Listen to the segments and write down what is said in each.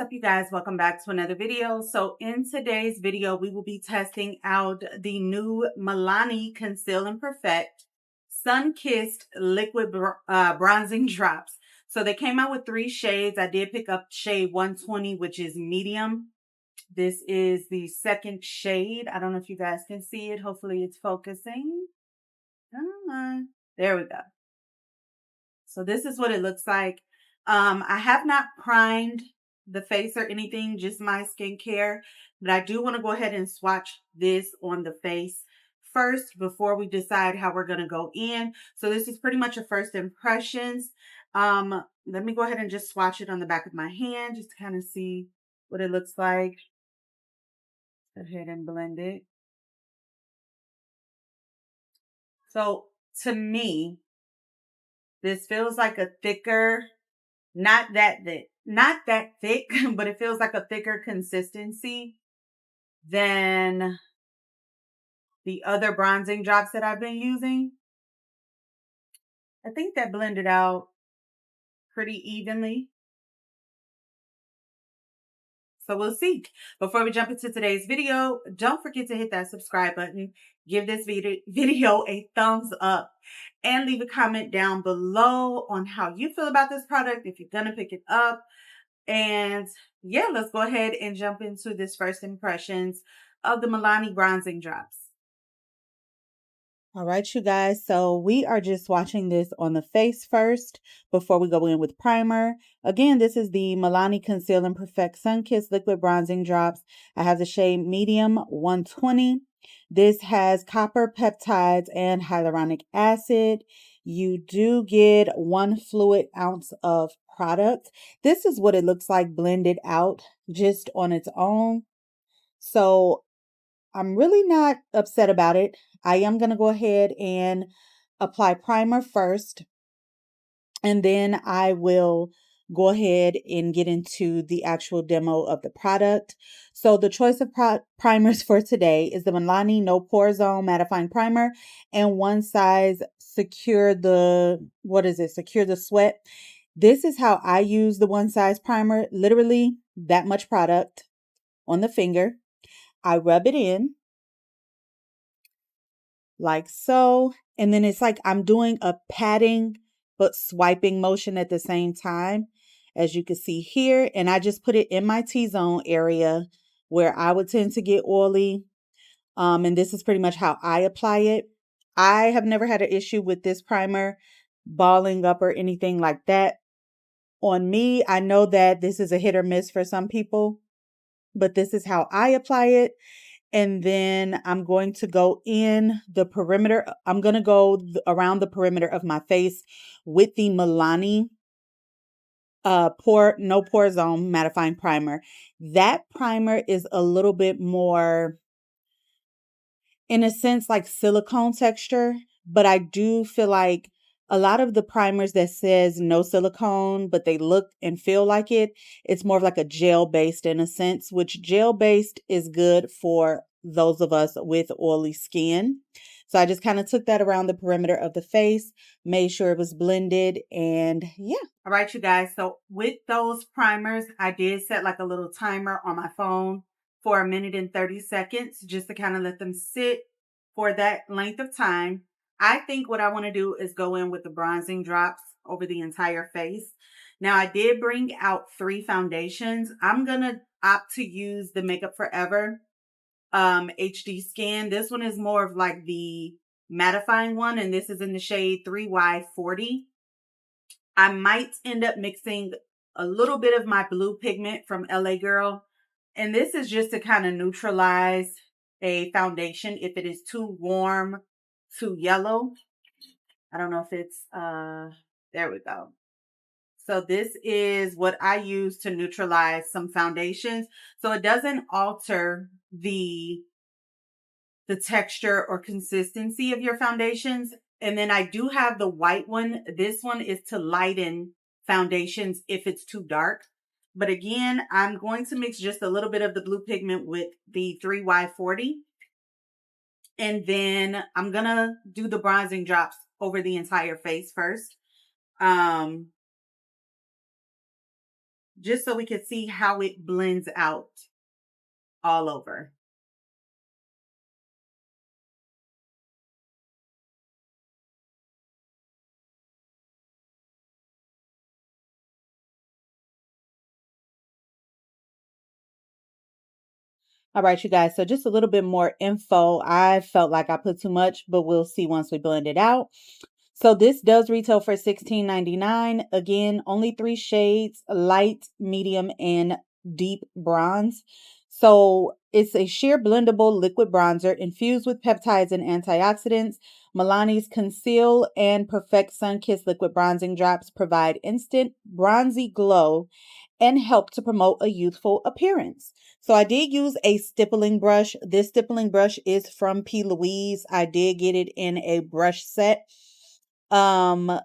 up, you guys? Welcome back to another video. So in today's video, we will be testing out the new Milani Conceal and Perfect Sun-Kissed Liquid Bronzing Drops. So they came out with 3 shades. I did pick up shade 120, which is medium. This is the second shade. I don't know if you guys can see it. Hopefully it's focusing. There we go. So this is what it looks like. I have not primed the face or anything, just my skincare, but I do want to go ahead and swatch this on the face first before we decide how we're going to go in. So this is pretty much a first impressions. Let me go ahead and just swatch it on the back of my hand just to kind of see what it looks like. Go ahead and blend it. So to me, this feels like a thicker, not that thick, but it feels like a thicker consistency than the other bronzing drops that I've been using. I think that blended out pretty evenly. So we'll see. Before we jump into today's video, don't forget to hit that subscribe button, give this video a thumbs up, and leave a comment down below on how you feel about this product, if you're gonna pick it up. And yeah, let's go ahead and jump into this first impressions of the Milani Bronzing Drops. All right, you guys, so we are just swatching this on the face first before we go in with primer. Again, this is the Milani Conceal and Perfect Sun-Kissed Liquid Bronzing Drops. I have the shade medium 120. This has copper peptides and hyaluronic acid. You do get 1 fluid ounce of product. This is what it looks like blended out just on its own. So I'm really not upset about it. I am going to go ahead and apply primer first, and then I will go ahead and get into the actual demo of the product. So the choice of primers for today is the Milani No Pore Zone Mattifying Primer and One Size Secure the Sweat. This is how I use the One Size primer. Literally that much product on the finger. I rub it in like so, and then it's like I'm doing a patting but swiping motion at the same time, as you can see here. And I just put it in my T-zone area where I would tend to get oily. And this is pretty much how I apply it. I have never had an issue with this primer balling up or anything like that on me. I know that this is a hit or miss for some people, but this is how I apply it. And then I'm going to go in the perimeter. I'm going to go around the perimeter of my face with the Milani No Pore Zone Mattifying Primer. That primer is a little bit more, in a sense, like silicone texture, but I do feel like a lot of the primers that says no silicone, but they look and feel like it, it's more of like a gel-based in a sense, which gel-based is good for those of us with oily skin. So I just kind of took that around the perimeter of the face, made sure it was blended, and yeah. All right, you guys. So with those primers, I did set like a little timer on my phone for 1 minute and 30 seconds, just to kind of let them sit for that length of time. I think what I want to do is go in with the bronzing drops over the entire face. Now, I did bring out 3 foundations. I'm going to opt to use the Makeup Forever HD Skin. This one is more of like the mattifying one, and this is in the shade 3Y40. I might end up mixing a little bit of my blue pigment from LA Girl, and this is just to kind of neutralize a foundation if it is too warm, too yellow. I don't know if it's, there we go. So this is what I use to neutralize some foundations. So it doesn't alter the texture or consistency of your foundations. And then I do have the white one. This one is to lighten foundations if it's too dark. But again, I'm going to mix just a little bit of the blue pigment with the 3Y40. And then I'm going to do the bronzing drops over the entire face first. just so we can see how it blends out all over. All right, you guys. So just a little bit more info. I felt like I put too much, but we'll see once we blend it out. So this does retail for $16.99. Again, only 3 shades: light, medium, and deep bronze. So it's a sheer blendable liquid bronzer infused with peptides and antioxidants. Milani's Conceal and Perfect Sun Kiss liquid bronzing drops provide instant bronzy glow and help to promote a youthful appearance. So I did use a stippling brush. This stippling brush is from P. Louise. I did get it in a brush set. Um,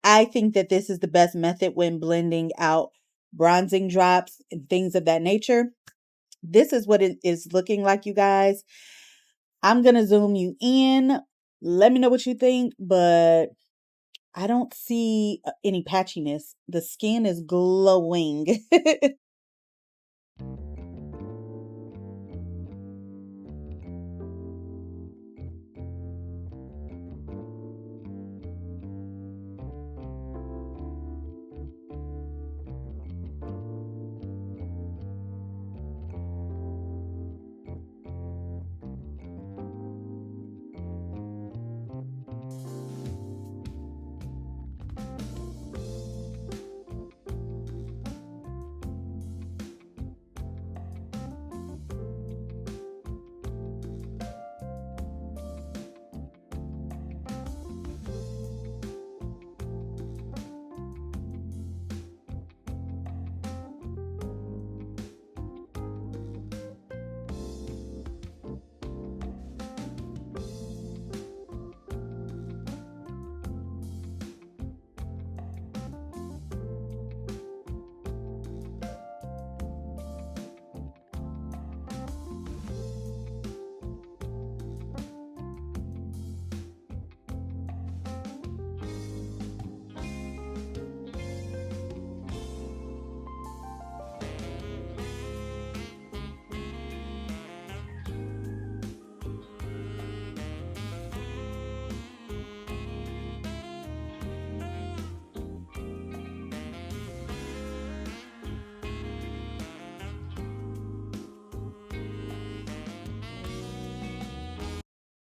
I think that this is the best method when blending out bronzing drops and things of that nature. This is what it is looking like, you guys. I'm going to zoom you in. Let me know what you think, but I don't see any patchiness. The skin is glowing.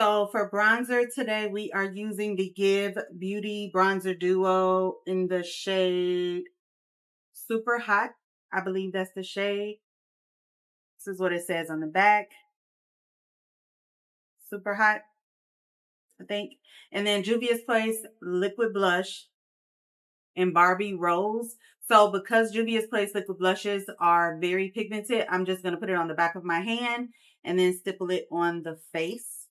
So for bronzer today, we are using the Give Beauty Bronzer Duo in the shade Super Hot. I believe that's the shade. This is what it says on the back. Super Hot, I think. And then Juvia's Place Liquid Blush in Barbie Rose. So because Juvia's Place liquid blushes are very pigmented, I'm just going to put it on the back of my hand and then stipple it on the face.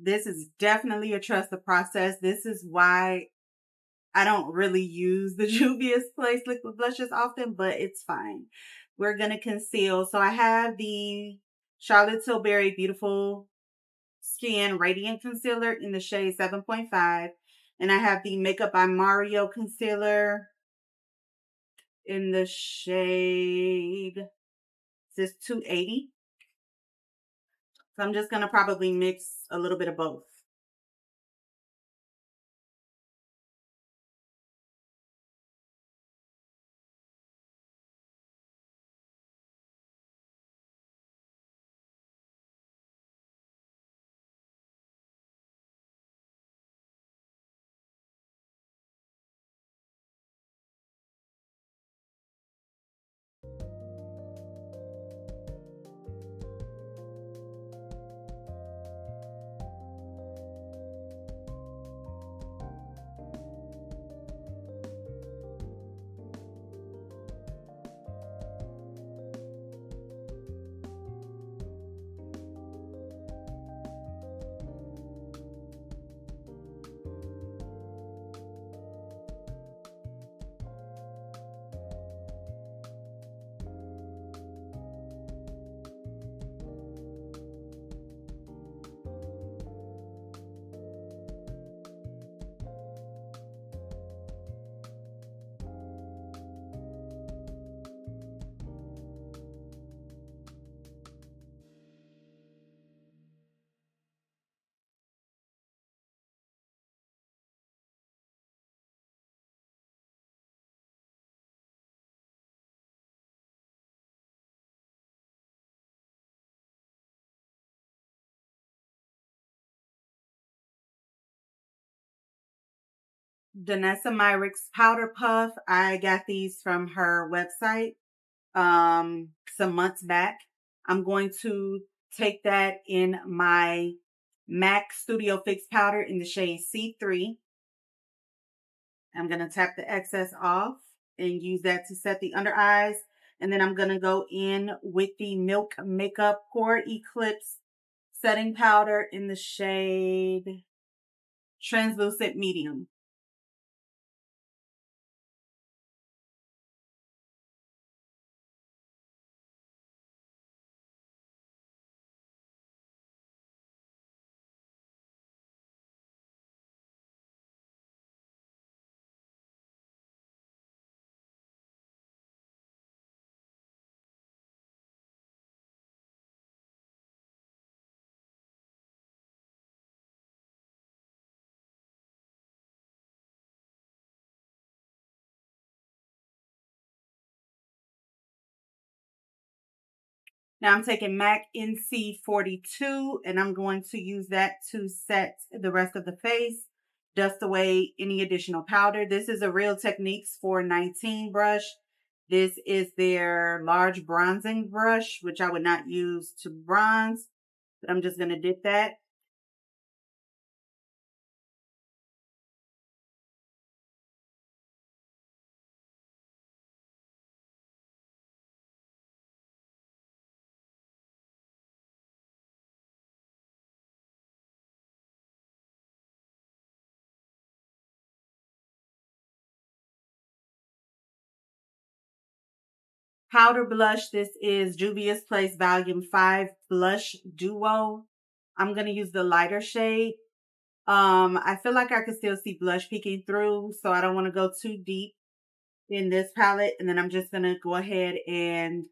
This is definitely a trust the process. This is why I don't really use the Juvia's Place liquid blushes often, but it's fine. We're going to conceal. So I have the Charlotte Tilbury Beautiful Skin Radiant Concealer in the shade 7.5. And I have the Makeup by Mario Concealer in the shade, this 280. So I'm just going to probably mix a little bit of both. Danessa Myricks Powder Puff. I got these from her website some months back. I'm going to take that in my MAC Studio Fix powder in the shade C3. I'm going to tap the excess off and use that to set the under eyes. And then I'm going to go in with the Milk Makeup Pore Eclipse setting powder in the shade Translucent Medium. Now I'm taking MAC NC42 and I'm going to use that to set the rest of the face, dust away any additional powder. This is a Real Techniques 419 brush. This is their large bronzing brush, which I would not use to bronze, but I'm just going to dip that. Powder blush. This is Juvia's Place Volume 5 Blush Duo. I'm going to use the lighter shade. I feel like I can still see blush peeking through, so I don't want to go too deep in this palette. And then I'm just going to go ahead and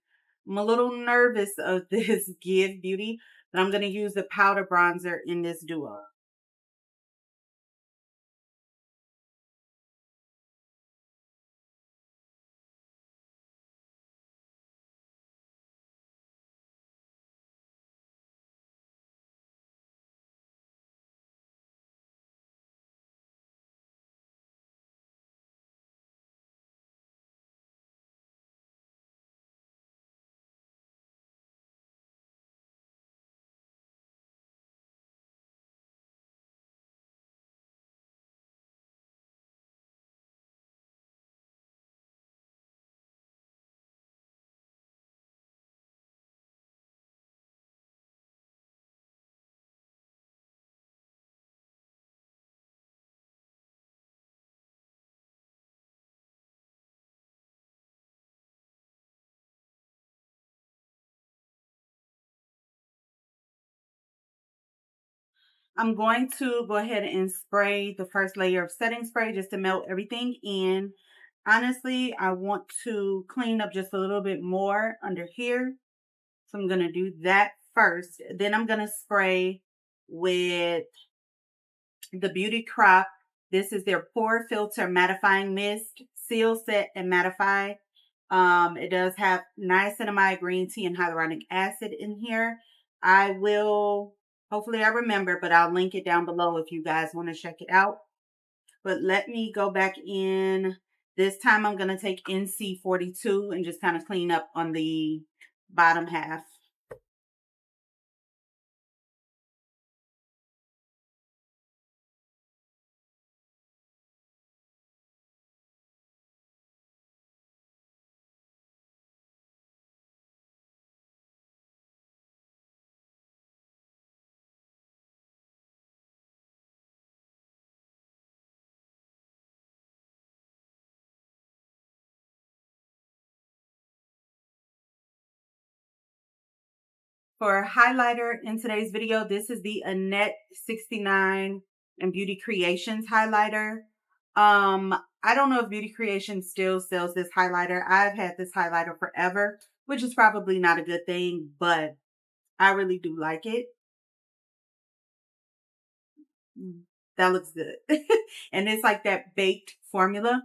I'm a little nervous of this Give Beauty, but I'm going to use the powder bronzer in this duo. I'm going to go ahead and spray the first layer of setting spray just to melt everything in. honestly, I want to clean up just a little bit more under here. So I'm going to do that first. Then I'm going to spray with the Beauty Crop. This is their Pore Filter Mattifying Mist. Seal, Set, and Mattify. It does have niacinamide, green tea, and hyaluronic acid in here. I will, hopefully I remember, but I'll link it down below if you guys want to check it out. But let me go back in. This time I'm going to take NC42 and just kind of clean up on the bottom half. For highlighter in today's video, this is the Annette 69 and Beauty Creations highlighter. I don't know if Beauty Creations still sells this highlighter. I've had this highlighter forever, which is probably not a good thing, but I really do like it. That looks good. And it's like that baked formula.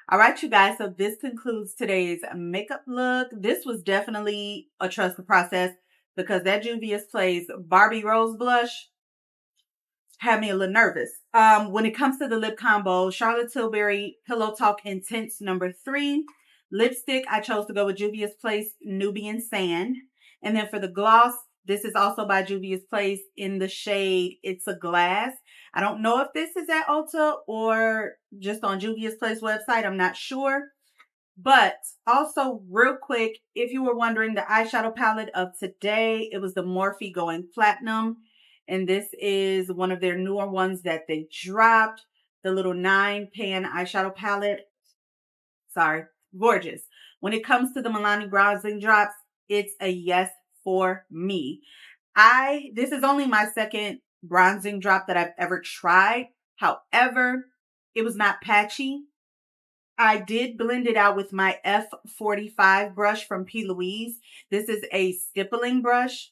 All right, you guys. So this concludes today's makeup look. This was definitely a trust the process because that Juvia's Place Barbie Rose Blush had me a little nervous. When it comes to the lip combo, Charlotte Tilbury Pillow Talk Intense #3. Lipstick, I chose to go with Juvia's Place Nubian Sand. And then for the gloss, this is also by Juvia's Place in the shade It's a Glass. I don't know if this is at Ulta or just on Juvia's Place website. I'm not sure. But also real quick, if you were wondering, the eyeshadow palette of today, it was the Morphe Going Platinum. And this is one of their newer ones that they dropped. The little 9-pan eyeshadow palette. Sorry, gorgeous. When it comes to the Milani bronzing drops, it's a yes for me. This is only my second bronzing drop that I've ever tried. However, it was not patchy. I did blend it out with my F45 brush from P. Louise. This is a stippling brush.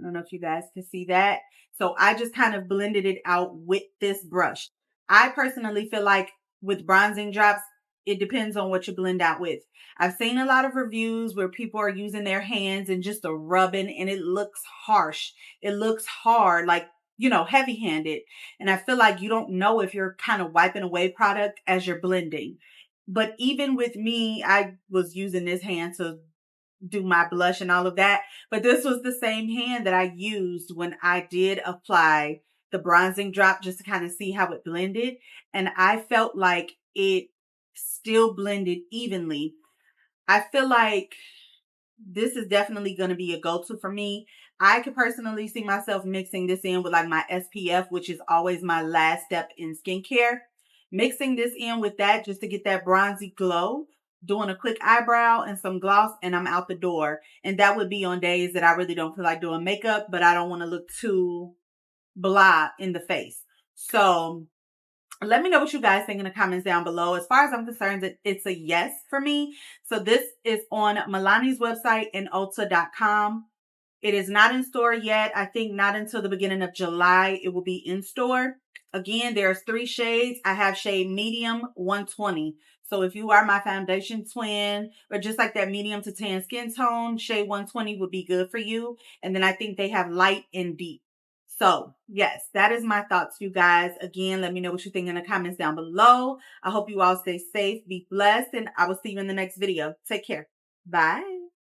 I don't know if you guys can see that. So I just kind of blended it out with this brush. I personally feel like with bronzing drops, it depends on what you blend out with. I've seen a lot of reviews where people are using their hands and just a rubbing and it looks harsh. It looks hard, like, you know, heavy-handed. And I feel like you don't know if you're kind of wiping away product as you're blending. But even with me, I was using this hand to do my blush and all of that. But this was the same hand that I used when I did apply the bronzing drop just to kind of see how it blended. And I felt like it still blended evenly. I feel like this is definitely going to be a go-to for me. I could personally see myself mixing this in with like my SPF, which is always my last step in skincare. Mixing this in with that just to get that bronzy glow, doing a quick eyebrow and some gloss, and I'm out the door. And that would be on days that I really don't feel like doing makeup, but I don't want to look too blah in the face. So let me know what you guys think in the comments down below. As far as I'm concerned, it's a yes for me. So this is on Milani's website and Ulta.com. It is not in store yet. I think not until the beginning of July it will be in store. Again, there's 3 shades. I have shade medium 120. So if you are my foundation twin or just like that medium to tan skin tone, shade 120 would be good for you. And then I think they have light and deep. So yes, that is my thoughts, you guys. Again, let me know what you think in the comments down below. I hope you all stay safe, be blessed, and I will see you in the next video. Take care. Bye.